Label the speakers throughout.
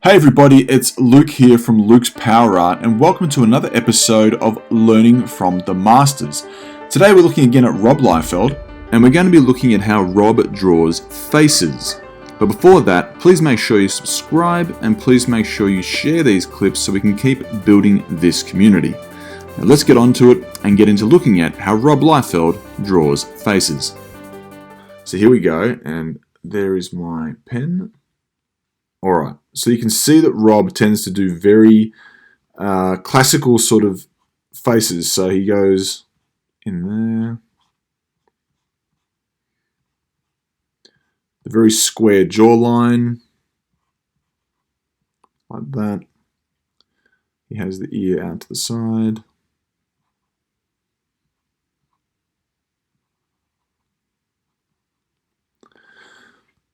Speaker 1: Hey everybody, it's Luke here from Luke's Power Art, and welcome to another episode of Learning from the Masters. Today we're looking again at Rob Liefeld, and we're going to be looking at how Rob draws faces. But before that, please make sure you subscribe, and please make sure you share these clips so we can keep building this community. Now let's get on to it and get into looking at how Rob Liefeld draws faces. So here we go, and there is my pen. Alright, so you can see that Rob tends to do very classical sort of faces. So he goes in there. The very square jawline, like that. He has the ear out to the side.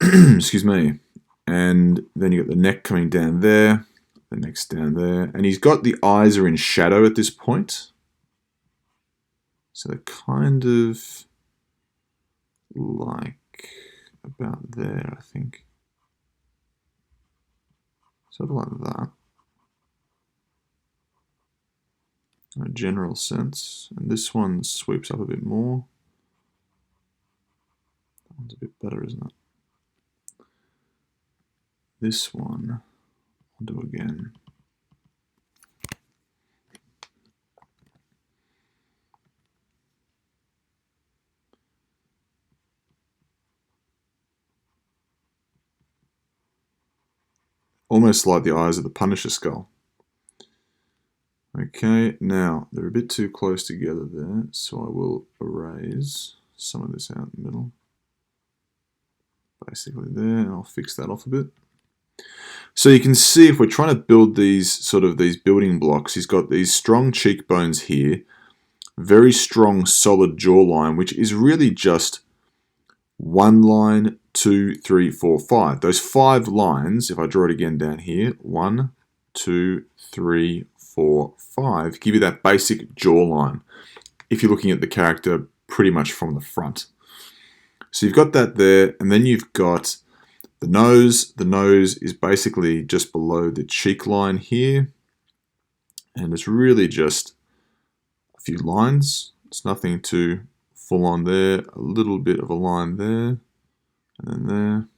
Speaker 1: Excuse me. And then you got the neck coming down there, the neck's down there, and he's got the eyes are in shadow at this point. So they're kind of like about there, I think. Sort of like that. In a general sense. And this one sweeps up a bit more. That one's a bit better, isn't it? This one, I'll do again. Almost like the eyes of the Punisher skull. Okay, now they're a bit too close together there, so I will erase some of this out in the middle. Basically there, and I'll fix that off a bit. So you can see if we're trying to build these building blocks, he's got these strong cheekbones here, very strong solid jawline, which is really just one line, 2, 3, 4, 5. Those 5 lines, if I draw it again down here, 1, 2, 3, 4, 5, give you that basic jawline if you're looking at the character pretty much from the front. So you've got that there, and then you've got the nose. The nose is basically just below the cheek line here, and it's really just a few lines. It's nothing too full on there. A little bit of a line there, and then there.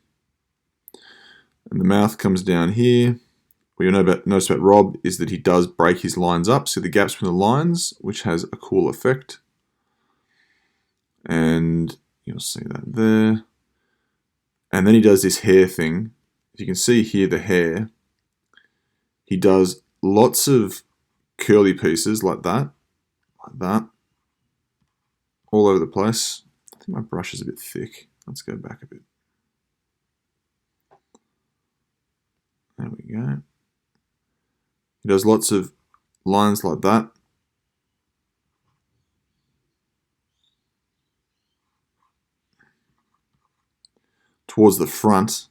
Speaker 1: And the mouth comes down here. What you'll notice about Rob is that he does break his lines up. See the gaps between the lines, which has a cool effect. And you'll see that there. And then he does this hair thing. If you can see here the hair, he does lots of curly pieces like that, all over the place. I think my brush is a bit thick. Let's go back a bit. There we go. He does lots of lines like that. Towards the front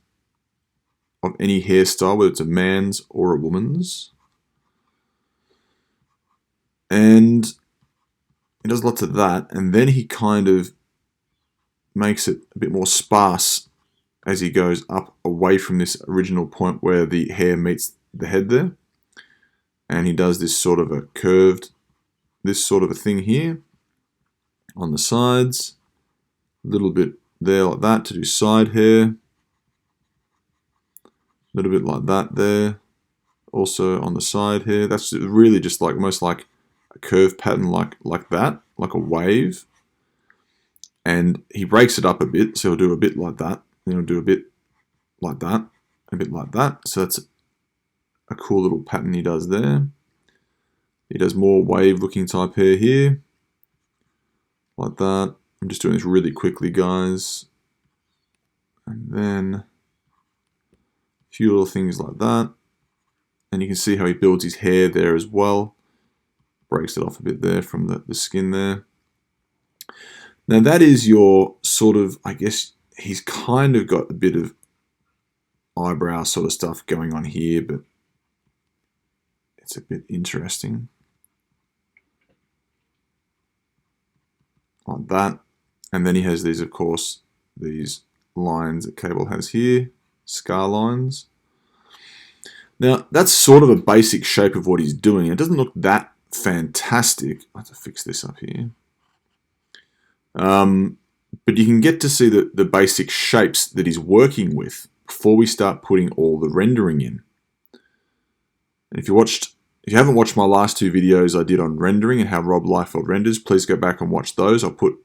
Speaker 1: of any hairstyle, whether it's a man's or a woman's. And he does lots of that, and then he kind of makes it a bit more sparse as he goes up away from this original point where the hair meets the head there. And he does this sort of a curved, this sort of a thing here on the sides, a little bit there like that to do side hair, a little bit like that there, also on the side here. That's really just like almost like a curve pattern like that, like a wave. And he breaks it up a bit, so he'll do a bit like that, then he'll do a bit like that, a bit like that. So that's a cool little pattern he does there. He does more wave looking type hair here, like that. I'm just doing this really quickly, guys. And then a few little things like that. And you can see how he builds his hair there as well. Breaks it off a bit there from the skin there. Now that is your sort of, I guess, he's kind of got a bit of eyebrow sort of stuff going on here, but it's a bit interesting. Like that. And then he has these, of course, these lines that Cable has here, scar lines. Now, that's sort of a basic shape of what he's doing. It doesn't look that fantastic. I have to fix this up here. But you can get to see the basic shapes that he's working with before we start putting all the rendering in. And if you haven't watched my last two videos I did on rendering and how Rob Liefeld renders, please go back and watch those. I'll put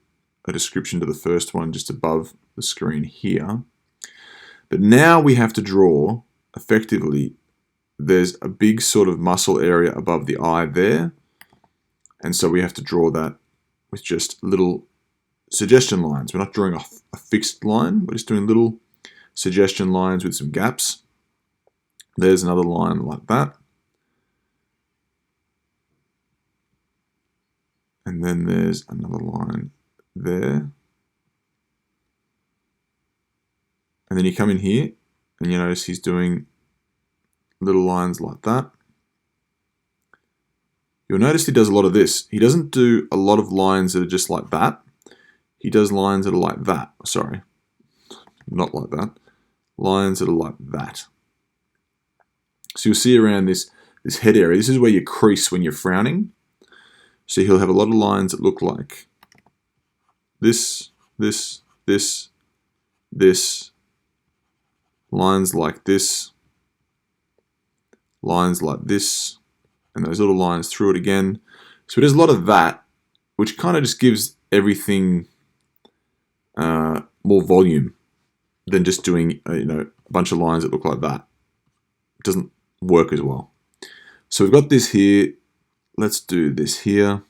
Speaker 1: a description to the first one just above the screen here. But now we have to draw, effectively, there's a big sort of muscle area above the eye there. And so we have to draw that with just little suggestion lines. We're not drawing a fixed line, we're just doing little suggestion lines with some gaps. There's another line like that. And then there's another line there. And then you come in here and you notice he's doing little lines like that. You'll notice he does a lot of this. He doesn't do a lot of lines that are just like that. He does lines that are like that. Sorry, not like that. Lines that are like that. So you'll see around this head area, this is where you crease when you're frowning. So he'll have a lot of lines that look like this, this, this, this, lines like this, lines like this, and those little lines through it again. So there's a lot of that, which kind of just gives everything more volume than just doing a bunch of lines that look like that. It doesn't work as well. So we've got this here. Let's do this here.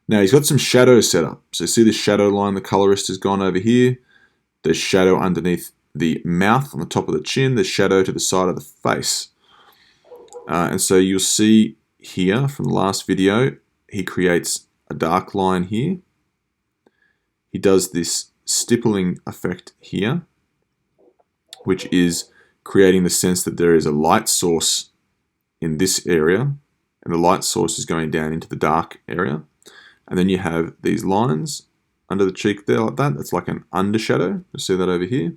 Speaker 1: Now he's got some shadows set up. So see this shadow line the colorist has gone over here. There's shadow underneath the mouth on the top of the chin. There's shadow to the side of the face. And so you'll see here from the last video, he creates a dark line here. He does this stippling effect here, which is creating the sense that there is a light source in this area, and the light source is going down into the dark area. And then you have these lines under the cheek there like that. That's like an undershadow. You'll see that over here.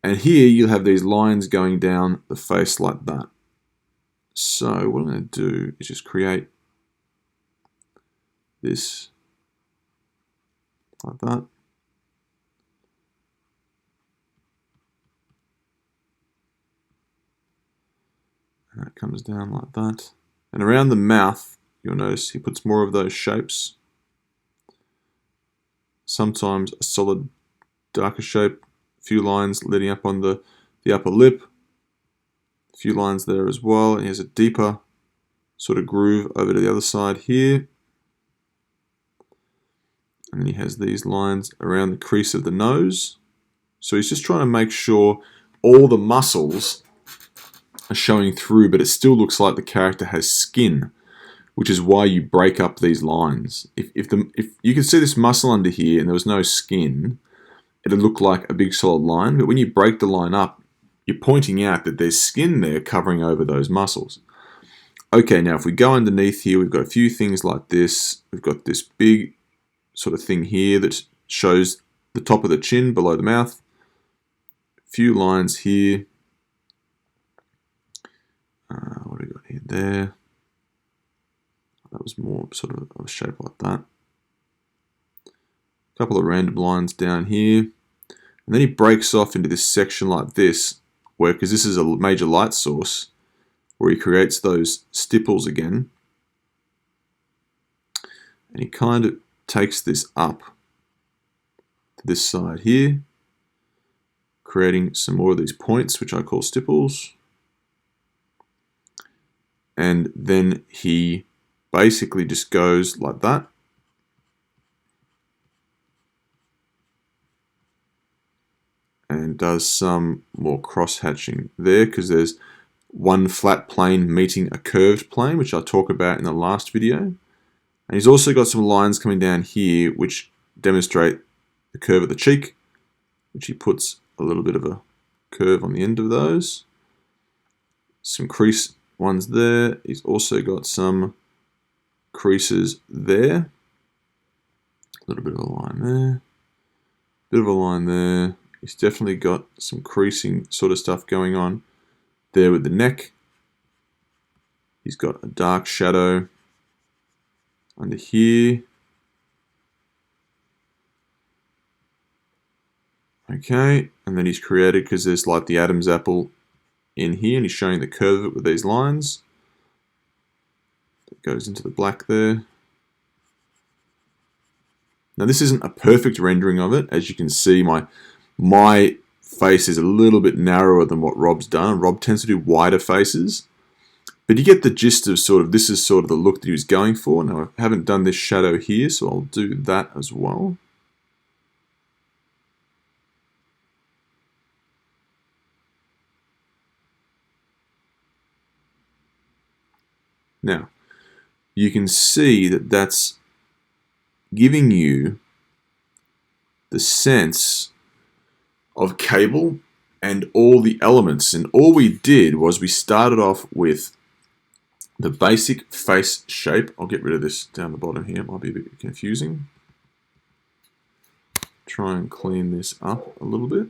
Speaker 1: And here you'll have these lines going down the face like that. So what I'm going to do is just create this like that. And that comes down like that. And around the mouth, you'll notice he puts more of those shapes. Sometimes a solid darker shape, a few lines leading up on the upper lip, a few lines there as well. And he has a deeper sort of groove over to the other side here. And then he has these lines around the crease of the nose. So he's just trying to make sure all the muscles are showing through, but it still looks like the character has skin, which is why you break up these lines. If you can see this muscle under here and there was no skin, it'd look like a big solid line. But when you break the line up, you're pointing out that there's skin there covering over those muscles. Okay, now if we go underneath here, we've got a few things like this. We've got this big sort of thing here that shows the top of the chin below the mouth. A few lines here. What do we got here? There. That was more sort of a shape like that. A couple of random lines down here. And then he breaks off into this section like this, where, because this is a major light source, where he creates those stipples again. And he kind of takes this up to this side here, creating some more of these points, which I call stipples. And then he basically just goes like that. And does some more cross-hatching there, because there's one flat plane meeting a curved plane, which I'll talk about in the last video. And he's also got some lines coming down here which demonstrate the curve of the cheek, which he puts a little bit of a curve on the end of those. Some crease ones there. He's also got some creases there. A little bit of a line there. Bit of a line there. He's definitely got some creasing sort of stuff going on. there with the neck. He's got a dark shadow under here. Okay, and then he's created, because there's like the Adam's apple in here, and he's showing the curve of it with these lines. It goes into the black there. Now this isn't a perfect rendering of it. As you can see, my face is a little bit narrower than what Rob's done. Rob tends to do wider faces. But you get the gist of this is sort of the look that he was going for. Now I haven't done this shadow here, so I'll do that as well. Now, you can see that that's giving you the sense of cable and all the elements. And all we did was we started off with the basic face shape. I'll get rid of this down the bottom here. It might be a bit confusing. Try and clean this up a little bit.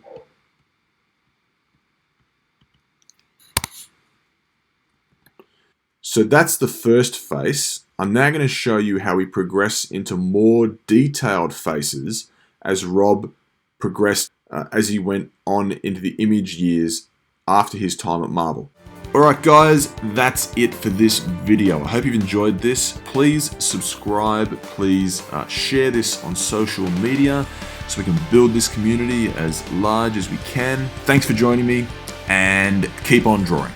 Speaker 1: So that's the first face. I'm now going to show you how we progress into more detailed faces as Rob progressed as he went on into the image years after his time at Marvel. Alright guys, that's it for this video. I hope you've enjoyed this. Please subscribe, please share this on social media so we can build this community as large as we can. Thanks for joining me, and keep on drawing.